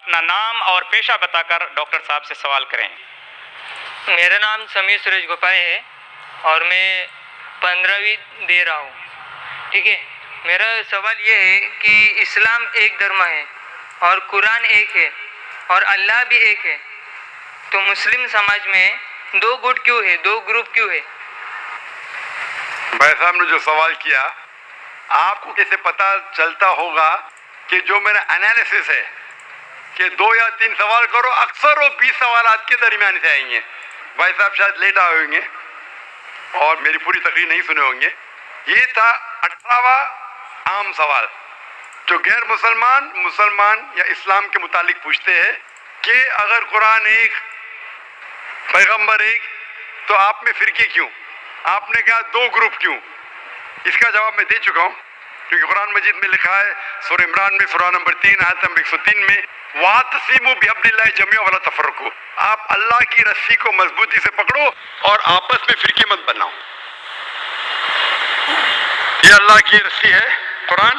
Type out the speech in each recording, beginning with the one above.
اپنا نام اور پیشہ بتا کر ڈاکٹر صاحب سے سوال کریں۔ میرا نام سمیر سورج گوپائے ہے اور میں 15ویں دے رہا ہوں، ٹھیک ہے۔ میرا سوال یہ ہے کہ اسلام ایک دھرم ہے اور قرآن ایک ہے اور اللہ بھی ایک ہے، تو مسلم سماج میں دو گٹ کیوں ہے، دو گروپ کیوں ہے؟ بھائی صاحب نے جو سوال کیا، آپ کو کیسے پتا چلتا ہوگا کہ جو میرا انالیسس ہے کہ 2 یا 3 سوال کرو، اکثر وہ 20 سوالات کے درمیان سے آئیں گے۔ بھائی صاحب شاید لیٹ آئے ہوں گے اور میری پوری تقریر نہیں سنے ہوں گے۔ یہ تھا 18واں عام سوال جو غیر مسلمان یا اسلام کے متعلق پوچھتے ہیں کہ اگر قرآن ایک، پیغمبر ایک، تو آپ میں فرقے کیوں؟ آپ نے کہا 2 گروپ کیوں؟ اس کا جواب میں دے چکا ہوں، کیونکہ قرآن مجید میں لکھا ہے سورہ عمران میں سورہ نمبر 3 آیت نمبر 103 میں وَاعْتَصِمُوا بِحَبْلِ اللَّهِ جَمِيعًا وَلَا تَفَرَّقُوا، آپ اللہ کی رسی کو مضبوطی سے پکڑو اور آپس میں فرقے مت بناؤ۔ یہ اللہ کی رسی ہے قرآن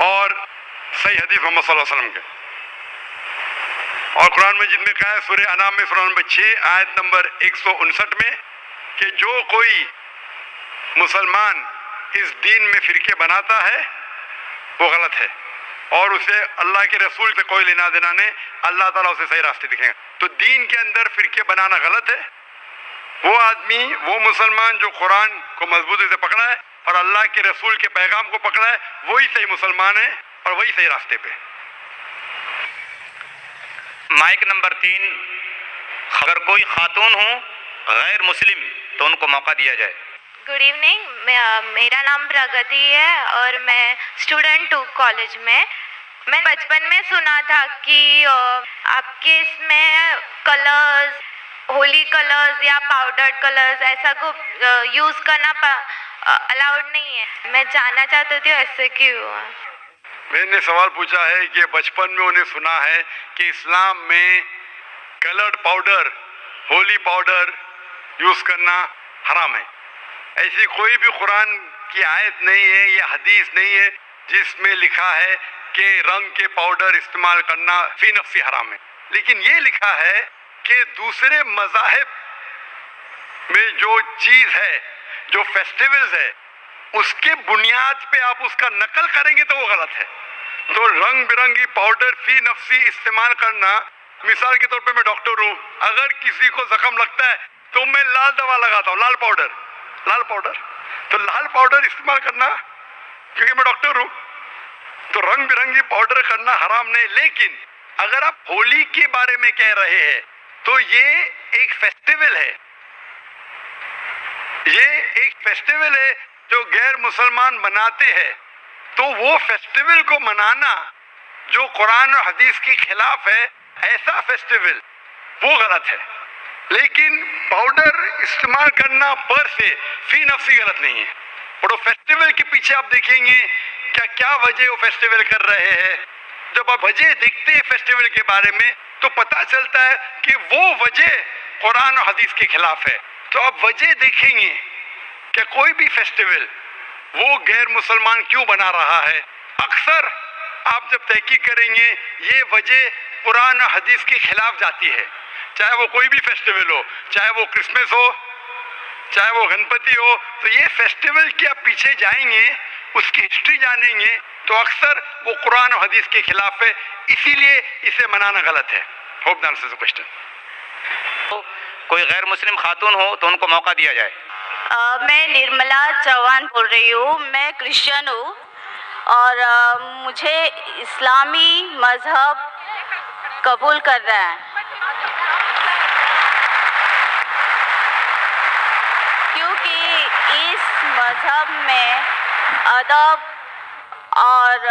اور صحیح حدیث محمد صلی اللہ علیہ وسلم کے، اور قرآن مجید میں کہا ہے سورہ انعام میں سورہ نمبر 6 آیت نمبر 159 میں کہ جو کوئی مسلمان اس دین میں فرقے بناتا ہے وہ غلط ہے، اور اسے اللہ کے رسول سے کوئی لینا دینا نہیں، اللہ تعالیٰ اسے صحیح راستے دکھیں گا۔ تو دین کے اندر فرقے بنانا غلط ہے۔ وہ آدمی، وہ مسلمان جو قرآن کو مضبوطی سے پکڑا ہے اور اللہ کے رسول کے پیغام کو پکڑا ہے، وہی صحیح مسلمان ہے اور وہی صحیح راستے پہ۔ مائک نمبر 3، اگر کوئی خاتون ہو غیر مسلم تو ان کو موقع دیا جائے۔ گڈ ایوننگ، میرا نام پرگتی ہے اور میں اسٹوڈنٹ ہوں کالج میں۔ میں بچپن میں سنا تھا کہ آپ کے اس میں کلرز، ہولی کلرز یا پاؤڈرڈ کلرز ایسا کو یوز کرنا الاؤڈ نہیں ہے۔ میں جاننا چاہتی تھی ایسے کیوں؟ میں نے سوال پوچھا ہے کہ بچپن میں انہیں سنا ہے کہ اسلام میں coloured powder, Holi powder use کرنا حرام ہے۔ ایسی کوئی بھی قرآن کی آیت نہیں ہے یا حدیث نہیں ہے جس میں لکھا ہے کہ رنگ کے پاؤڈر استعمال کرنا فی نفسی حرام ہے، لیکن یہ لکھا ہے کہ دوسرے مذاہب میں جو چیز ہے، جو فیسٹیولز ہے، اس کے بنیاد پہ آپ اس کا نقل کریں گے تو وہ غلط ہے۔ تو رنگ برنگی پاؤڈر فی نفسی استعمال کرنا، مثال کے طور پہ میں ڈاکٹر ہوں، اگر کسی کو زخم لگتا ہے تو میں لال دوا لگاتا ہوں، لال پاؤڈر، تو لال پاؤڈر استعمال کرنا، کیونکہ میں ڈاکٹر ہوں، تو رنگ برنگی پاؤڈر کرنا حرام نہیں۔ لیکن اگر آپ ہولی کے بارے میں کہہ رہے ہیں تو یہ ایک فیسٹیول ہے، جو غیر مسلمان مناتے ہیں، تو وہ فیسٹیول کو منانا جو قرآن اور حدیث کے خلاف ہے، ایسا فیسٹیول وہ غلط ہے۔ لیکن پاؤڈر استعمال کرنا پر سے فی نفسی غلط نہیں ہے، اور وہ فیسٹیول کے پیچھے آپ دیکھیں گے کیا وجہ وہ فیسٹیول کر رہے ہیں۔ جب آپ وجہ دیکھتے ہیں فیسٹیول کے بارے میں تو پتہ چلتا ہے کہ وہ وجہ قرآن اور حدیث کے خلاف ہے۔ تو آپ وجہ دیکھیں گے کہ کوئی بھی فیسٹیول وہ غیر مسلمان کیوں بنا رہا ہے، اکثر آپ جب تحقیق کریں گے یہ وجہ قرآن اور حدیث کے خلاف جاتی ہے۔ چاہے وہ کوئی بھی فیسٹیول ہو، چاہے وہ کرسمس ہو، چاہے وہ گنپتی ہو، تو یہ فیسٹیول کے آپ پیچھے جائیں گے، اس کی ہسٹری جانیں گے تو اکثر وہ قرآن اور حدیث کے خلاف ہے، اسی لیے اسے منانا غلط ہے۔ Hope answers the question. کوئی غیر مسلم خاتون ہو تو ان کو موقع دیا جائے۔ میں نرملا چوہان بول رہی ہوں، میں کرسچن ہوں اور مجھے اسلامی مذہب قبول کر رہا ہے، کیونکہ اس مذہب میں ادب اور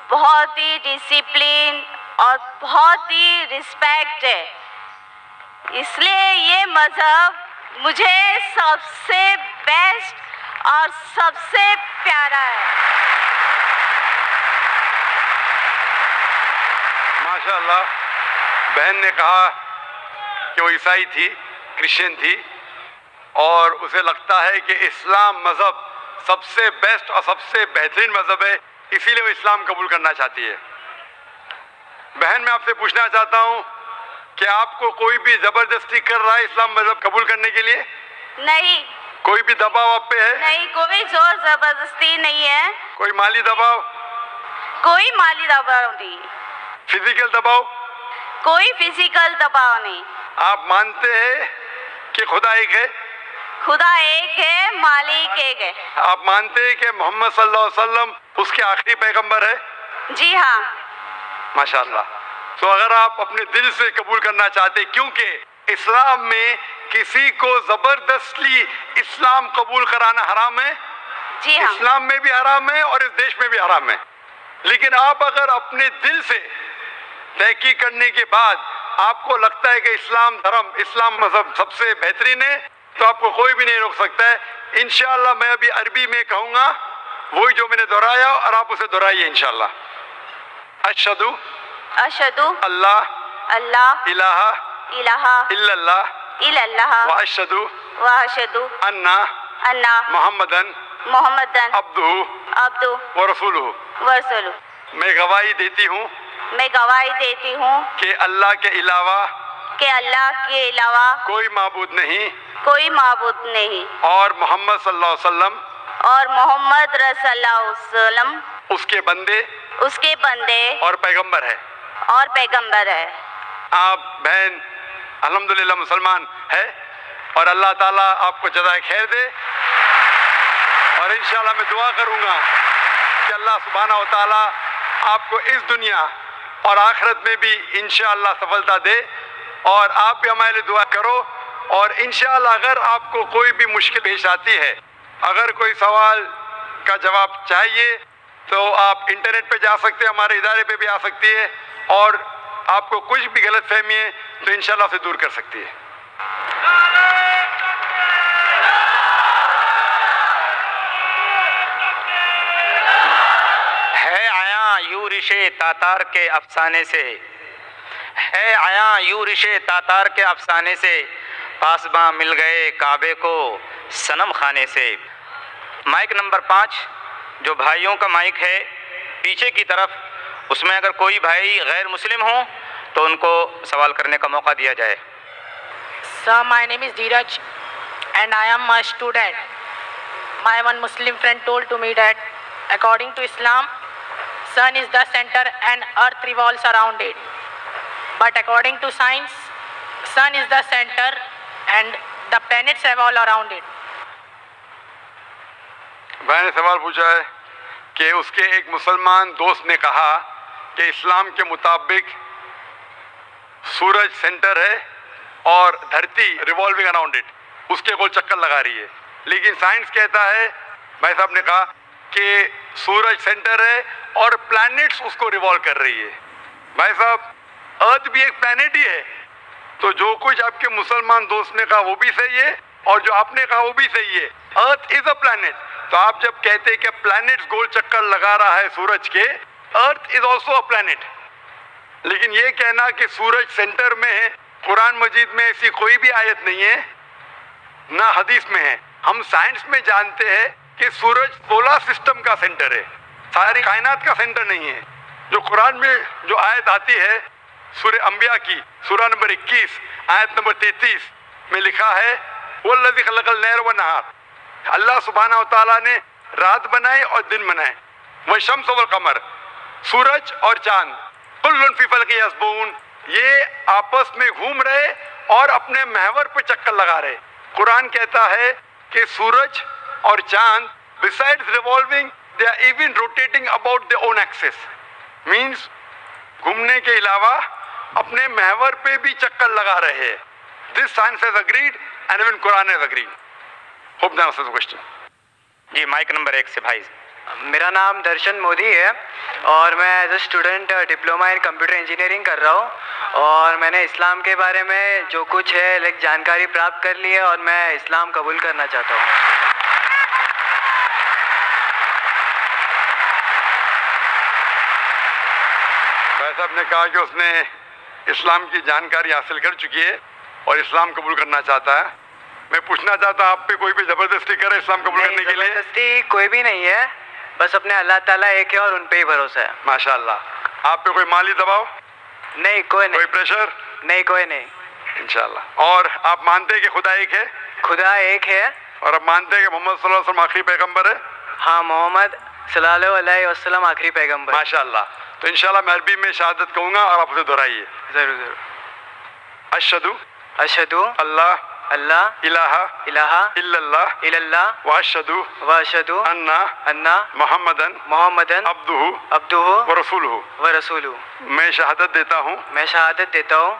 بہت ہی ڈسپلن اور بہت ہی رسپیکٹ ہے، اس لیے یہ مذہب مجھے سب سے بیسٹ اور سب سے پیارا ہے۔ ماشاءاللہ، بہن نے کہا کہ وہ عیسائی تھی، کرسچن تھی، اور اسے لگتا ہے کہ اسلام مذہب سب سے بیسٹ اور سب سے بہترین مذہب ہے، اسی لیے وہ اسلام قبول کرنا چاہتی ہے۔ بہن میں آپ سے پوچھنا چاہتا ہوں کہ آپ کو کوئی بھی زبردستی کر رہا ہے اسلام مذہب قبول کرنے کے لیے؟ نہیں کوئی بھی دباؤ آپ پہ ہے؟ نہیں، کوئی زور زبردستی نہیں ہے، کوئی مالی دباؤ، کوئی مالی دباؤ نہیں، فزیکل دباؤ؟ کوئی فزیکل دباؤ نہیں۔ آپ مانتے ہیں کہ خدا ایک ہے؟ خدا ایک ہے، مالک ایک ہے۔ آپ مانتے ہیں کہ محمد صلی اللہ علیہ وسلم اس کے آخری پیغمبر ہے؟ جی ہاں۔ ماشاءاللہ۔ تو اگر آپ اپنے دل سے قبول کرنا چاہتے، کیونکہ اسلام میں کسی کو زبردستی اسلام قبول کرانا حرام ہے، جی ہاں۔ اسلام میں بھی حرام ہے اور اس دیش میں بھی حرام ہے، لیکن آپ اگر اپنے دل سے تحقیق کرنے کے بعد آپ کو لگتا ہے کہ اسلام دھرم، اسلام مذہب سب سے بہترین ہے، تو آپ کو کوئی بھی نہیں روک سکتا ہے۔ انشاءاللہ میں ابھی عربی میں کہوں گا وہی جو میں نے دہرایا، اور آپ اسے دہرائیے انشاءاللہ۔ اشہد اشہد اللہ اللہ الہ الہ الا اللہ الا اللہ واشہد واشہد ان ان محمدن محمدن عبدہ عبدہ ورسولہ۔ ورسولہ۔ میں گواہی دیتی ہوں میں گواہی دیتی ہوں کہ اللہ کے علاوہ کہ اللہ کے علاوہ کوئی معبود نہیں، کوئی معبود نہیں، اور محمد صلی اللہ علیہ وسلم اور محمد رسول اللہ علیہ وسلم اس کے بندے اس کے بندے اور پیغمبر ہے۔ اور پیغمبر ہے۔ آپ بہن الحمدللہ مسلمان ہے، اور اللہ تعالیٰ آپ کو جزائے خیر دے، اور انشاءاللہ میں دعا کروں گا کہ اللہ سبحانہ و تعالیٰ آپ کو اس دنیا اور آخرت میں بھی انشاءاللہ سفلتا دے، اور آپ بھی ہمارے لیے دعا کرو، اور انشاءاللہ اگر آپ کو کوئی بھی مشکل پیش آتی ہے، اگر کوئی سوال کا جواب چاہیے، تو آپ انٹرنیٹ پہ جا سکتے ہیں، ہمارے ادارے پہ بھی آ سکتی ہے، اور آپ کو کچھ بھی غلط فہمی ہے تو انشاءاللہ اسے دور کر سکتی ہے۔ ہے آیا یورش تاتار کے افسانے سے، ہے آیا یورش تاتار کے افسانے سے، پاسباں مل گئے کعبے کو صنم خانے سے۔ مائک نمبر 5 جو بھائیوں کا مائک ہے پیچھے کی طرف، اس میں اگر کوئی بھائی غیر مسلم ہو تو ان کو سوال کرنے کا موقع دیا جائے۔ Sir, my name is Dheeraj and I am a student. My one Muslim friend told to me that according to Islam, sun is the center and earth revolves around it. But according to science, sun is the center and the planets revolve around it. بھائی نے سوال پوچھا ہے کہ اس کے ایک مسلمان دوست نے کہا کہ اسلام کے مطابق سورج سینٹر ہے اور دھرتی ریوالونگ اراؤنڈ اٹ، اس کے گول چکر لگا رہی ہے، لیکن سائنس کہتا ہے، بھائی صاحب نے کہا کہ سورج سینٹر ہے اور پلانٹس اس کو ریوالو کر رہی ہے۔ بھائی صاحب ارتھ بھی ایک پلانٹ ہی ہے، تو جو کچھ آپ کے مسلمان دوست نے کہا وہ بھی صحیح ہے، اور جو آپ نے کہا وہ بھی صحیح ہے۔ ارتھ از اے پلانٹ، تو آپ جب کہتے کہ پلانٹس گول چکر لگا رہا ہے سورج کے، ارتھ از آلسو اے پلانٹ، لیکن یہ کہنا کہ سورج سینٹر میں ہے، قرآن مجید میں ایسی کوئی بھی آیت نہیں ہے، نہ حدیث میں ہے۔ ہم سائنس میں جانتے ہیں کہ سورج سولر سسٹم کا سینٹر ہے، ساری کائنات کا سینٹر نہیں ہے۔ جو قرآن میں جو آیت آتی ہے سورہ انبیاء کی سورہ نمبر 21 آیت نمبر 33 میں لکھا ہے وَالَّذِي خَلَقَ اللَّيْلَ وَالنَّهَارَ، اللہ سبحانہ و تعالیٰ نے رات بنائے اور دن بنائے، وَالشَّمْسَ وَالْقَمَرَ، سورج اور چاند، كُلٌّ فِي فَلْكٍ يَسْبَحُونَ، یہ آپس میں گھوم رہے اور اپنے محور پہ چکر لگا رہے۔ قرآن کہتا ہے کہ سورج اور چاند besides revolving they are even rotating about their own axis، means گھومنے کے علاوہ اپنے محور پہ بھی چکر لگا رہے ہیں۔ This science has agreed and even Quran has agreed. Hope that answers the question. جی مائک نمبر 1 سے بھائی۔ میرا نام درشن مودی ہے اور میں as a student diploma in computer engineering کر رہا ہوں، اور میں نے اسلام کے بارے میں جو کچھ ہے جانکاری پراپت کر لی ہے، اور میں اسلام قبول کرنا چاہتا ہوں۔ بھائی صاحب نے کہا کہ اس نے اسلام کی جانکاری حاصل کر چکی ہے اور اسلام قبول کرنا چاہتا ہے۔ میں پوچھنا چاہتا ہوں آپ پہ کوئی بھی زبردستی کرے اسلام قبول کرنے کے لیے؟ زبردستی کوئی بھی نہیں ہے، بس اپنے اللہ تعالیٰ ایک ہے اور ان پہ ہی بھروسہ ہے۔ ماشاءاللہ۔ آپ پہ کوئی مالی دباؤ؟ نہیں کوئی कोई نہیں. प्रेशर? نہیں कोई नहीं. इंशाल्लाह. और आप मानते हैं कि खुदा एक है खुदा एक है. और आप मानते हैं कि मोहम्मद सल्लल्लाहु अलैहि वसल्लम आखिरी पैगंबर है? हाँ मोहम्मद सल्लल्लाहु अलैहि वसल्लम आखिरी पैगंबर. माशाल्लाह. तो इंशाल्लाह मैं अरबी में शहादत कहूँगा और आप उसे दोहराइए. ज़रूर ज़रूर. अशहदु अशहदु अल्लाह अल्लाह इलाहा इलाहा इल्लल्लाह इल्लल्लाह व अशहदु व अशहदु अन्ना अन्ना मुहम्मदन मोहम्मदन अब्दुहु अब्दुहु व रसूलुहु. व रसूलुहु. मैं शहादत देता हूँ मैं शहादत देता हूँ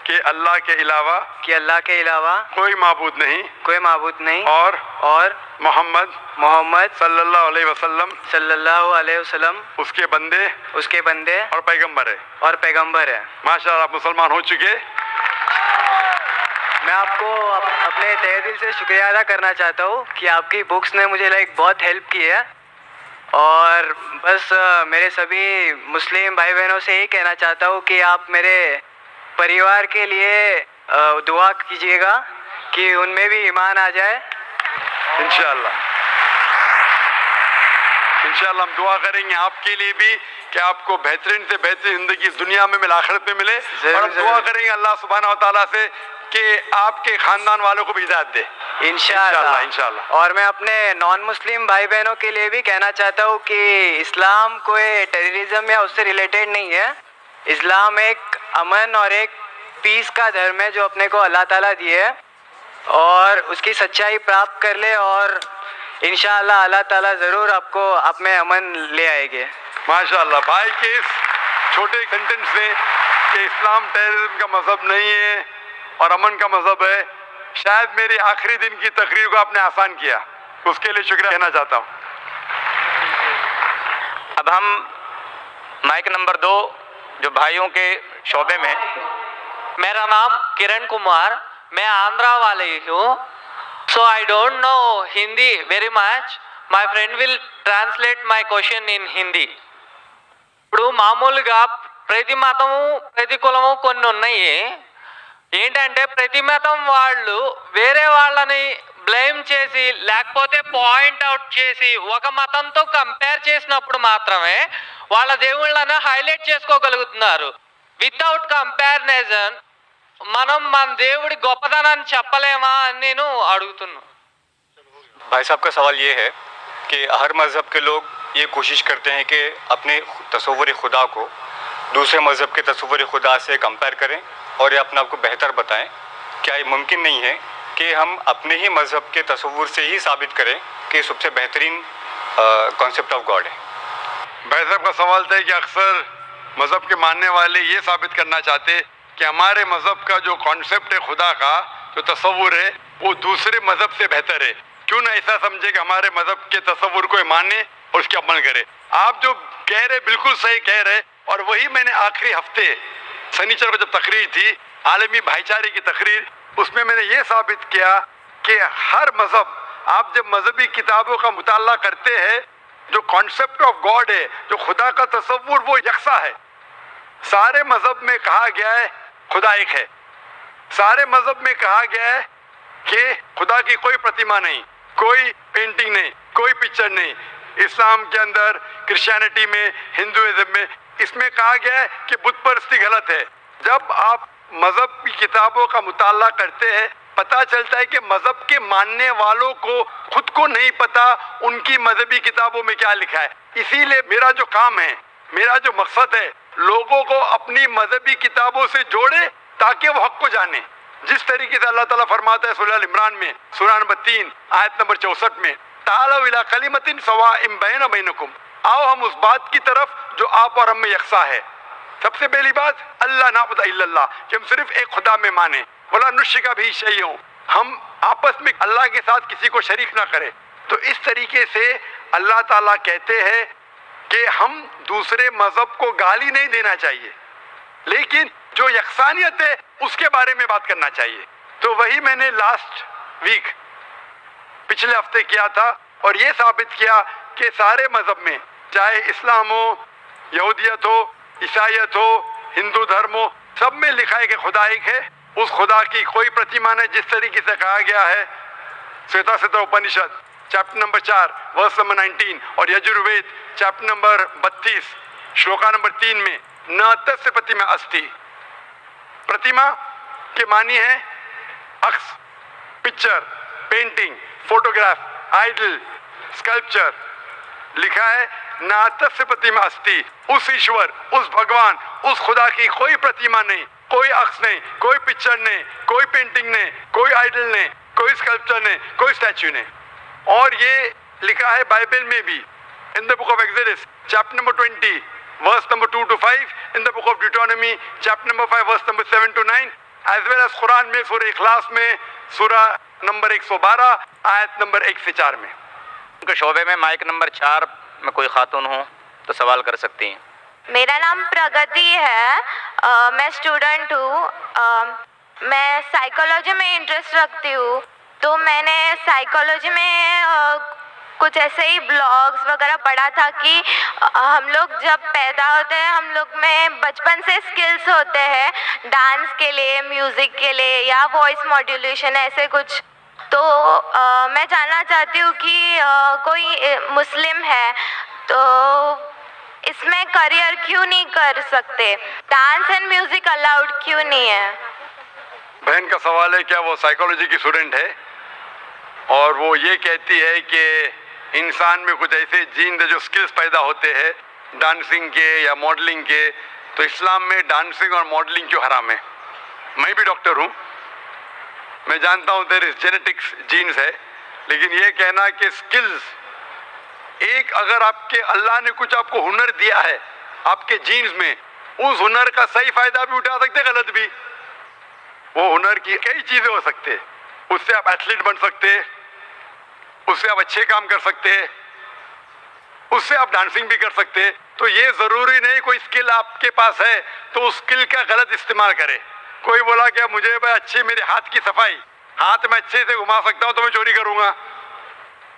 कि अल्लाह के अलावा कि अल्लाह के अलावा कोई माबूद नहीं कोई माबूद नहीं और मोहम्मद मोहम्मद सल्लल्लाहु अलैहि वसल्लम सल्लल्लाहु अलैहि वसल्लम उसके बंदे उसके बंदे और पैगंबर है. और पैगंबर है. माशाल्लाह आप मुसलमान हो चुके. मैं आपको अपने तहे दिल से शुक्रिया अदा करना चाहता हूँ कि आपकी बुक्स ने मुझे बहुत हेल्प की है. और बस मेरे सभी मुस्लिम भाई बहनों से यही कहना चाहता हूँ कि आप मेरे परिवार के लिए दुआ कीजिएगा कि उनमें भी ईमान आ जाए. इंशाल्लाह हम दुआ करेंगे आपके लिए भी कि आपको बेहतरीन से बेहतरीन जिंदगी दुनिया में मिले, आखिरत में मिले. और हम दुआ करेंगे अल्लाह सुब्हानहू व तआला से कि आपके खानदान वालों को भी हिदायत दे. इंशाल्लाह. और मैं अपने नॉन मुस्लिम भाई बहनों के लिए भी कहना चाहता हूँ कि इस्लाम कोई टेररिज्म या उससे रिलेटेड नहीं है. इस्लाम एक अमन और एक पीस का धर्म है जो अपने को अल्लाह ताला दिए है. और उसकी सच्चाई प्राप्त कर ले और इंशाअल्लाह अल्लाह ताला ज़रूर आपको आप में अमन ले आएंगे. माशाअल्लाह. भाई के इस छोटे सेंटेंस से कि इस्लाम टेररिज्म का मजहब नहीं है और अमन का मजहब है, शायद मेरी आखिरी दिन की तकरीर को आपने आसान किया. उसके लिए शुक्रिया कहना चाहता हूँ. अब हम माइक नंबर 2 जो भाइयों के शोबे में. मेरा नाम किरण कुमार, मैं आंध्रा वाले हूँ. So I don't know Hindi very much. My friend will translate my question in Hindi. ఇప్పుడు మామూలుగా ప్రతి మతము ప్రతి కులము కొన్ని ఉన్నాయి. ఏంటంటే ప్రతి మతం వాళ్ళు వేరే వాళ్ళని బ్లేమ్ చేసి లేకపోతే పాయింట్ అవుట్ చేసి ఒక మతంతో కంపేర్ చేసినప్పుడు మాత్రమే వాళ్ళ దేవుళ్ళని హైలైట్ చేసుకోగలుగుతున్నారు. వితౌట్ కంపారిజన్ మనం మన దేవుడి గొప్పతనాన్ని చెప్పలేమా అని నేను అడుగుతున్నాను. भाई साहब का सवाल ये है कि हर मज़हब के लोग ये कोशिश करते हैं कि अपने तसव्वुर खुदा को दूसरे मज़हब के तसव्वुर खुदा से कंपेयर करें और ये अपने आप को बेहतर बताएं. क्या ये मुमकिन नहीं है कि हम अपने ही मज़हब के तसव्वुर से ही साबित करें कि सबसे बेहतरीन कॉन्सेप्ट ऑफ गॉड है? भाई साहब का सवाल था कि अक्सर मज़हब के मानने वाले ये साबित करना चाहते कि हमारे मज़हब का जो कॉन्सेप्ट है खुदा का, जो तसव्वुर है, वो दूसरे मज़हब से बेहतर है. क्यों ना ऐसा समझे कि हमारे मज़हब के तसव्वुर को माने और उसके अमल करे. आप जो कह रहे बिल्कुल सही कह रहे. और वही मैंने आखिरी हफ्ते शनिचर को जब तकरीर थी आलमी भाईचारे की तकरीर, उसमें मैंने ये साबित किया कि हर मज़हब, आप जब मजहबी किताबों का मुताला करते हैं, जो कॉन्सेप्ट ऑफ गॉड है, जो खुदा का तसव्वुर, वो यकसा है. सारे मज़हब में कहा गया है खुदा एक है. सारे मज़हब में कहा गया है कि खुदा की कोई प्रतिमा नहीं, कोई पेंटिंग नहीं, कोई पिक्चर नहीं. इस्लाम के अंदर, क्रिश्चियनिटी में, हिंदुइज्म में, इसमें कहा गया है कि बुत परस्ती गलत है. जब आप मज़हब की किताबों का मुताला करते हैं, पता चलता है कि मज़हब के मानने वालों को खुद को नहीं पता उनकी मजहबी किताबों में क्या लिखा है. इसीलिए मेरा जो काम है, मेरा जो मकसद है, लोगों को अपनी मजहबी किताबों से जोड़े ताकि वो हक को जाने. जिस तरीके से अल्लाह ताला फरमाता है सूरह इमरान में, सूरह नंबर 3 आयत नंबर 64 में, तालौ इला कलिमतिन सवाइम बैना बैनकुम, आओ हम उस बात की तरफ जो आप और हम में यकसा है. सबसे पहली बात, अल्लाह नाबुद इल्लल्लाह, कि हम सिर्फ एक खुदा में माने. वला नुश्रिका भी शैअन, हम आपस में अल्लाह के साथ किसी को शरीक ना करें. तो इस तरीके से अल्लाह ताला कहते हैं कि हम दूसरे मजहब को गाली नहीं देना चाहिए, लेकिन जो यकसानियत है उसके बारे में बात करना चाहिए. तो वही मैंने लास्ट वीक, पिछले हफ्ते किया था और ये साबित किया कि सारे मजहब में, चाहे इस्लाम हो, यहूदियत हो, ईसाईयत हो, हिंदू धर्म हो, सब में लिखा है कि खुदा एक है. उस खुदा की कोई प्रतिमा नहीं. जिस तरीके से कहा गया है श्वेता उपनिषद चैप्टर नंबर 4 वर्स नंबर 19 और Yajurveda chapter number 32 shloka number 3 में न तस्य प्रतिमा अस्ति। प्रतिमा के मानी है अक्स, picture, painting, photograph, idol, sculpture. लिखा है न तस्य प्रतिमा अस्ति, उस ईश्वर, उस भगवान, उस खुदा की कोई प्रतिमा नहीं, कोई अक्स नहीं, कोई पिक्चर नहीं, कोई पेंटिंग नहीं, कोई आइडल नहीं, कोई स्कल्पचर नहीं, कोई स्टैच्यू नहीं। और ये लिखा है बाइबल में भी, in the book of Exodus chapter number 20 verse number 2 to 5, in the book of Deuteronomy chapter number 5 verse number 7 to 9, as well as Quran में सूरह इखलास में सूरा नंबर 112 आयत नंबर 1 से 4 में। उनके शोबे में माइक नंबर 4 में कोई खातून हो तो सवाल कर सकती हैं। मेरा नाम प्रगति है, मैं स्टूडेंट हूँ। मैं साइकोलॉजी में इंटरेस्ट रखती हूँ, तो मैंने साइकोलॉजी में कुछ ऐसे ही ब्लॉग्स वगैरह पढ़ा था कि हम लोग जब पैदा होते हैं हम लोग में बचपन से स्किल्स होते हैं डांस के लिए, म्यूज़िक के लिए या वॉइस मॉड्यूलेशन ऐसे कुछ। तो मैं जानना चाहती हूँ कि कोई मुस्लिम है तो इसमें करियर क्यों नहीं कर सकते, डांस एंड म्यूज़िक अलाउड क्यों नहीं है? बहन का सवाल है क्या वो साइकोलॉजी की स्टूडेंट है और वो ये कहती है कि इंसान में कुछ ऐसे जीन जो स्किल्स पैदा होते हैं डांसिंग के या मॉडलिंग के, तो इस्लाम में डांसिंग और मॉडलिंग क्यों हराम है? मैं भी डॉक्टर हूँ, मैं जानता हूँ देयर इज जेनेटिक्स जीन्स है, लेकिन ये कहना कि स्किल्स एक अगर आपके अल्लाह ने कुछ आपको हुनर दिया है आपके जीन्स में, उस हुनर का सही फायदा भी उठा सकते, गलत भी। वो हुनर की कई चीजें हो सकते हैं, उससे आप एथलीट बन सकते हैं, उससे आप अच्छे काम कर सकते हैं, उससे आप डांसिंग भी कर सकते हैं। तो ये जरूरी नहीं कोई स्किल आपके पास है तो उस स्किल का गलत इस्तेमाल करे। कोई बोला क्या मुझे भाई अच्छी मेरे हाथ की सफाई, हाथ में अच्छे से घुमा सकता हूँ तो मैं चोरी करूंगा।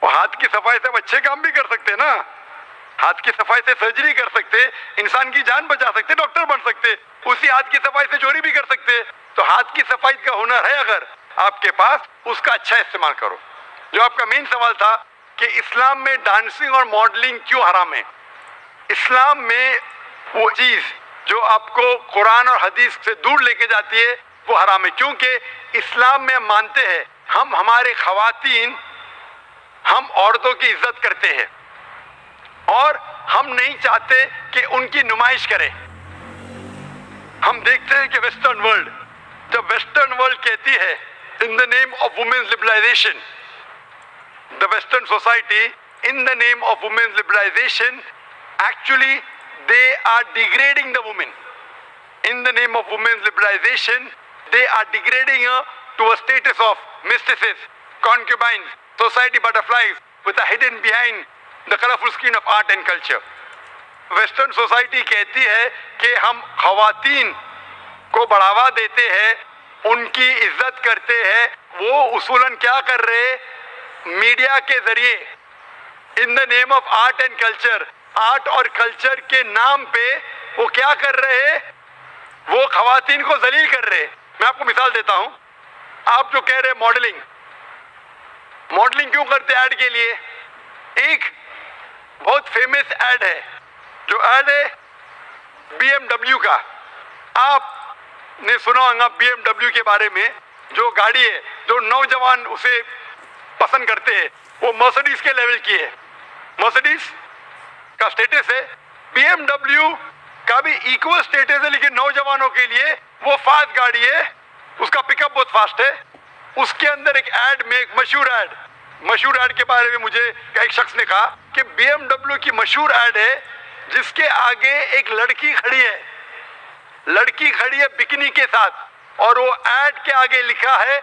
वो हाथ की सफाई से अच्छे काम भी कर सकते हैं ना, हाथ की सफाई से सर्जरी कर सकते, इंसान की जान बचा सकते, डॉक्टर बन सकते, उसी हाथ की सफाई से चोरी भी कर सकते। तो हाथ की सफाई का हुनर है अगर आपके पास, उसका अच्छा इस्तेमाल करो। जो आपका मेन सवाल था कि इस्लाम में डांसिंग और मॉडलिंग क्यों हराम है। इस्लाम में वो चीज जो आपको कुरान और हदीस से दूर लेके जाती है वो हराम है, क्योंकि इस्लाम में मानते हैं हम हमारे खवातीन, हम औरतों की इज्जत करते हैं और हम नहीं चाहते कि उनकी नुमाइश करें। हम देखते हैं कि वेस्टर्न वर्ल्ड, जब वेस्टर्न वर्ल्ड कहती है in the name of women's liberalisation, the western society in the name of women's liberalisation, actually they are degrading the women. In the name of women's liberalization, they are degrading her to a status of mistresses, concubines, society butterflies with a hidden behind the colorful screen of art and culture. Western society कहती है कि हम खवातीन को बढ़ावा देते हैं, उनकी इज्जत करते हैं। वो उसूलन क्या कर रहे हैं? मीडिया के जरिए इन the name of art and culture, art और कल्चर के नाम पे वो क्या कर रहे हैं? वो खवातीन को जलील कर रहे हैं। मैं आपको मिसाल देता हूं। आप जो कह रहे हैं मॉडलिंग, मॉडलिंग क्यों करते हैं? ऐड के लिए। एक बहुत फेमस ऐड है, जो ऐड है BMW का। आपने सुना होगा BMW के बारे में, जो गाड़ी है जो नौजवान उसे पसंद करते हैं, वो मर्सिडीज के लेवल की है। मर्सिडीज का स्टेटस है, BMW का भी इक्वल स्टेटस है, लेकिन नौजवानों के लिए वो फास्ट गाड़ी है, उसका पिकअप बहुत फास्ट है। उसके अंदर एक ऐड में, एक मशहूर ऐड के बारे में मुझे एक शख्स ने कहा कि BMW की मशहूर ऐड है जिसके आगे एक लड़की खड़ी है बिकिनी के साथ, और वो ऐड के आगे लिखा है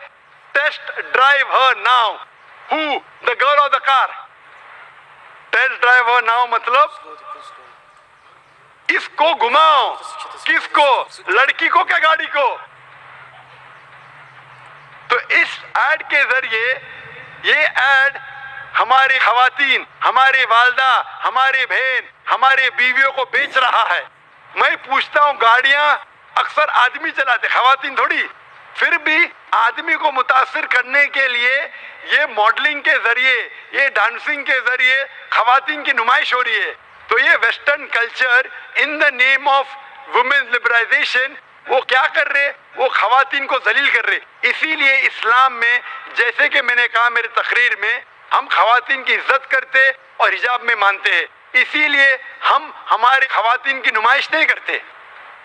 test drive her now, who the girl of the car. Test drive her now मतलब इसको घुमाओ। किसको? लड़की को क्या गाड़ी को? तो इस ऐड के जरिए ये ऐड हमारी खवातीन, हमारी वालदा, हमारी बहन, हमारे बीवियों को बेच रहा है। मैं पूछता हूँ, गाड़ियां अक्सर आदमी चलाते, खवातीन थोड़ी। फिर भी आदमी को मुतासिर करने के लिए ये मॉडलिंग के जरिए, ये डांसिंग के जरिए खवातीन की नुमाइश हो रही है। तो ये western culture in the name of women's liberalisation, वो क्या कर रहे, वो खवातीन को जलील कर रहे। इसीलिए इस्लाम में, जैसे कि मैंने कहा मेरे तकरीर में, हम खवातीन की इज्जत करते और हिजाब में मानते हैं। इसीलिए हम हमारे खवातीन की नुमाइश नहीं करते।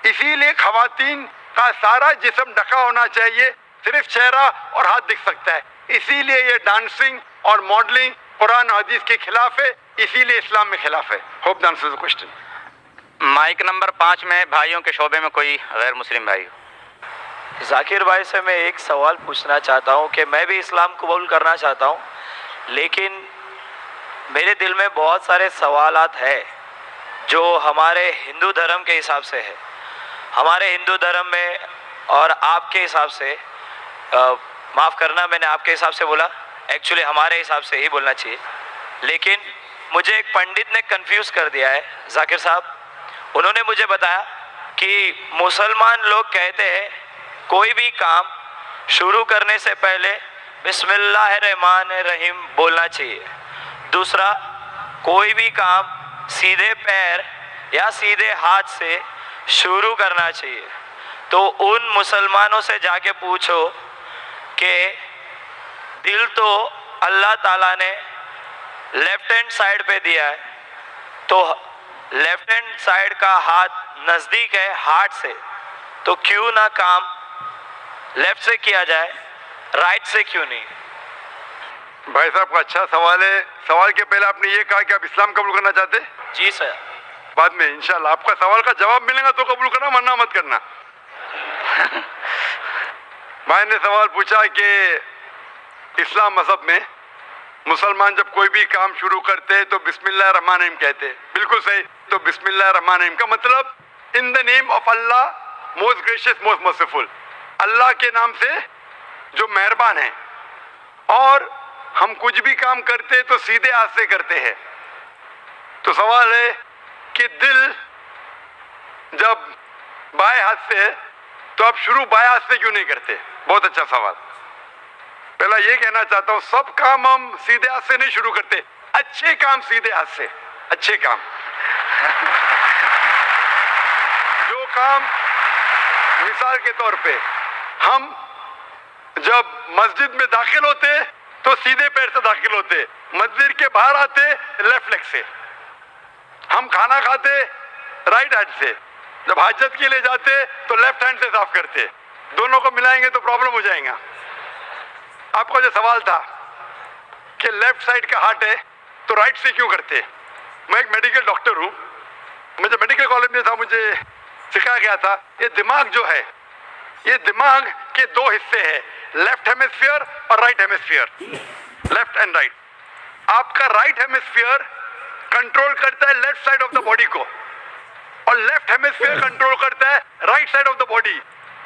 इसीलिए खवातीन का सारा जिस्म ढका होना चाहिए, सिर्फ चेहरा और हाथ दिख सकता है। इसीलिए ये डांसिंग और मॉडलिंग कुरान हदीस के खिलाफ है, इसीलिए इस्लाम में खिलाफ है। Hope the answer the question. Mic number 5 में भाइयों के शोबे में कोई गैर मुस्लिम भाई हो। जाकिर भाई से मैं एक सवाल पूछना चाहता हूँ कि मैं भी इस्लाम कबूल करना चाहता हूँ, लेकिन मेरे दिल में बहुत सारे सवालात है जो हमारे हिंदू धर्म के हिसाब से है। हमारे हिंदू धर्म में और आपके हिसाब से, माफ़ करना मैंने आपके हिसाब से बोला, एक्चुअली हमारे हिसाब से ही बोलना चाहिए, लेकिन मुझे एक पंडित ने कंफ्यूज कर दिया है जाकिर साहब। उन्होंने मुझे बताया कि मुसलमान लोग कहते हैं कोई भी काम शुरू करने से पहले बिस्मिल्लाहिर्रहमानिर्रहीम बोलना चाहिए। दूसरा, कोई भी काम सीधे पैर या सीधे हाथ से शुरू करना चाहिए। तो उन मुसलमानों से जाके पूछो कि दिल तो अल्लाह ताला ने लेफ्ट हैंड साइड पे दिया है, तो लेफ्ट हैंड साइड का हाथ नज़दीक है हार्ट से, तो क्यों ना काम लेफ्ट से किया जाए, राइट से क्यों नहीं? भाई साहब का अच्छा सवाल है। सवाल के पहले आपने ये कहा कि आप इस्लाम कबूल करना चाहते? जी सर। बाद में इंशाल्लाह आपका सवाल का जवाब मिलेगा तो कबूल करना, वरना मत करना। भाई ने सवाल पूछा कि इस्लाम मजहब में मुसलमान जब कोई भी काम शुरू करते हैं तो बिस्मिल्लाह रहमान रहीम कहते हैं। बिल्कुल सही। तो बिस्मिल्लाह रहमान रहीम का मतलब in the name of Allah most gracious most merciful, अल्लाह के नाम से जो मेहरबान है। और हम कुछ भी काम करते हैं तो सीधे हाथ से करते हैं। तो सवाल है कि दिल जब बाएं हाथ से है तो आप शुरू बाएं हाथ से क्यों नहीं करते? बहुत अच्छा सवाल। पहला ये कहना चाहता हूं, सब काम हम सीधे हाथ से नहीं शुरू करते, अच्छे काम सीधे हाथ से, अच्छे काम। जो काम, मिसाल के तौर पे, हम जब मस्जिद में दाखिल होते तो सीधे पैर से दाखिल होते, मस्जिद के बाहर आते लेफ्ट लेग से। हम खाना खाते राइट हैंड से, जब हाजत के लिए जाते तो लेफ्ट हैंड से साफ करते। दोनों को मिलाएंगे तो प्रॉब्लम हो जाएगा। आपका जो सवाल था कि लेफ्ट साइड का हार्ट है तो राइट से क्यों करते? मैं एक मेडिकल डॉक्टर हूँ, मुझे मेडिकल कॉलेज में था, मुझे सिखाया गया था ये दिमाग जो है, ये दिमाग के दो हिस्से हैं, लेफ्ट हेमिस्फीयर और right hemisphere, left and right. आपका राइट हेमिस्फीयर कंट्रोल करता है left side of the body को और लेफ्ट हेमिस्फीयर कंट्रोल करता है right side of the body.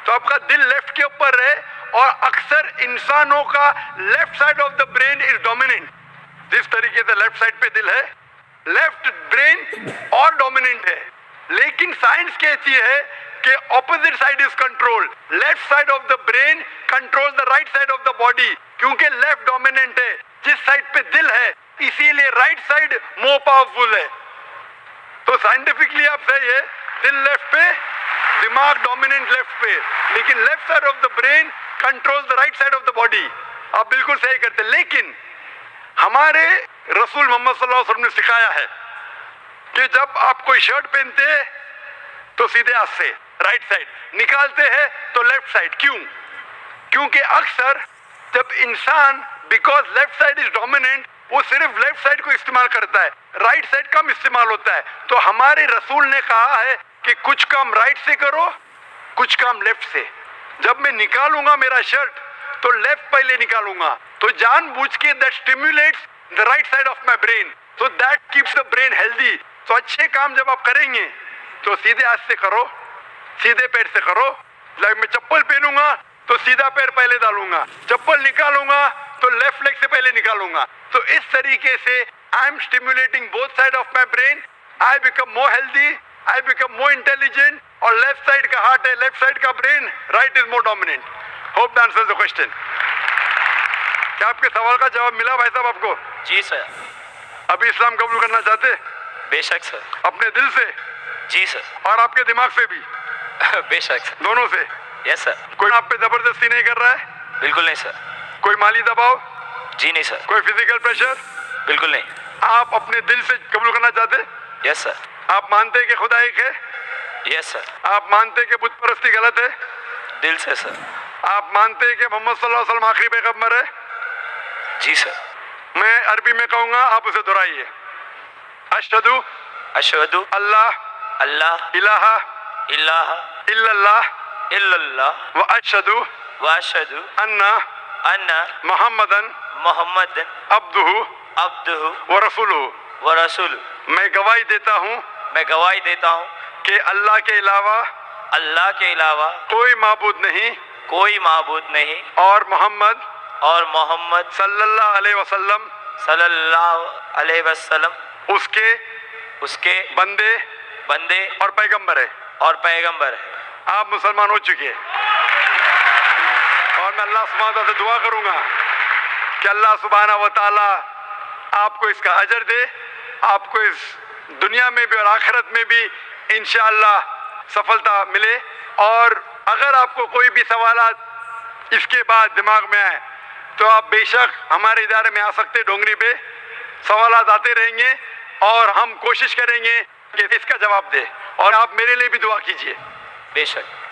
तो आपका दिल लेफ्ट के ऊपर है और अक्सर इंसानों का left side of the brain is dominant. जिस तरीके से लेफ्ट साइड पे दिल है, लेफ्ट ब्रेन और डोमिनेंट है, लेकिन साइंस कहती है कि opposite side is control, left side of the brain control the right side of the body, क्योंकि लेफ्ट डोमिनेंट है जिस साइड पे दिल है, इसीलिए राइट साइड मोर पावरफुल है। तो साइंटिफिकली आप सही है, दिल लेफ्ट पे, दिमाग डोमिनेंट लेफ्ट पे, लेकिन left side of the brain control the right side of the body. आप बिल्कुल सही करते, लेकिन हमारे रसूल मोहम्मद सल्लल्लाहु अलैहि वसल्लम ने सिखाया है कि जब आप कोई शर्ट पहनते हैं तो सीधे हाथ से राइट साइड, निकालते हैं तो लेफ्ट साइड। क्यों? क्योंकि अक्सर जब इंसान, because left side is dominant, वो सिर्फ लेफ्ट साइड को इस्तेमाल करता है, राइट साइड कम इस्तेमाल होता है। तो हमारे रसूल ने कहा है कि कुछ काम राइट से करो, कुछ काम लेफ्ट से। जब मैं निकालूंगा मेरा शर्ट तो लेफ्ट पहले निकालूंगा, तो जानबूझ के that stimulates the right side of my brain, so that keeps the brain healthy. तो अच्छे काम जब आप करेंगे तो सीधे हाथ से करो, सीधे पैर से करो। लाइक मैं चप्पल पहनूंगा तो सीधा पैर पहले डालूंगा, चप्पल निकालूंगा तो लेफ्ट लेग से पहले निकालूंगा। तो इस तरीके से I am stimulating both side of my brain, I become more healthy, I become more intelligent. और लेफ्ट साइड का हार्ट है, लेफ्ट साइड का brain, right is more dominant. Hope that answers the question. क्या आपके सवाल का जवाब मिला भाई साहब आपको? जी सर। अभी इस्लाम कबूल करना चाहते? बेशक सर। अपने दिल से? जी सर। और आपके दिमाग से भी? बे शक सर। दोनों से? Yes sir. कोई आप पे जबरदस्ती नहीं कर रहा है? बिल्कुल नहीं सर। कोई माली दबाव? जी नहीं सर। कोई फिजिकल प्रेशर? बिल्कुल नहीं। आप अपने दिल से कबूल करना चाहते? Yes sir. आप मानते हैं कि खुदा एक है? Yes sir. आप मानते हैं कि बुत परस्ती गलत है? दिल से सर। आप मानते हैं कि मोहम्मद सल्लल्लाहु अलैहि वसल्लम आखिरी पैगंबर है? जी सर। मैं अरबी में कहूँगा, आप उसे दोहराइए। अशहदु अशहदु अल्लाह अल्लाह इलाहा इलाहा इल्लल्लाह इल्लल्लाह व अशहदु व अशहदु अन्ना अन्ना मुहम्मदन मोहम्मदन अब्दुहु अब्दुहु व रसूलुहु। व रसूल। मैं गवाही देता हूँ मैं गवाही देता हूँ कि अल्लाह के अलावा अल्लाह के अलावा कोई माबूद नहीं कोई माबूद नहीं और मोहम्मद मोहम्मद सल्लल्लाहु अलैहि वसल्लम सल्लल्लाहु अलैहि वसल्लम उसके उसके बंदे बंदे और पैगंबर है। और पैगंबर है। आप मुसलमान हो चुके हैं। और मैं अल्लाह सुब्हानहू व तआला से दुआ करूंगा कि अल्लाह सुब्हानहू व तआला आपको इसका अजर दे, आपको इस दुनिया में भी और आखिरत में भी इंशाअल्लाह सफलता मिले। और अगर आपको कोई भी सवालात इसके बाद दिमाग में आए तो आप बेशक हमारे इदारे में आ सकते। डोंगरी पे सवालात आते रहेंगे और हम कोशिश करेंगे कि इसका जवाब दे। और आप मेरे लिए भी दुआ कीजिए। बेशक।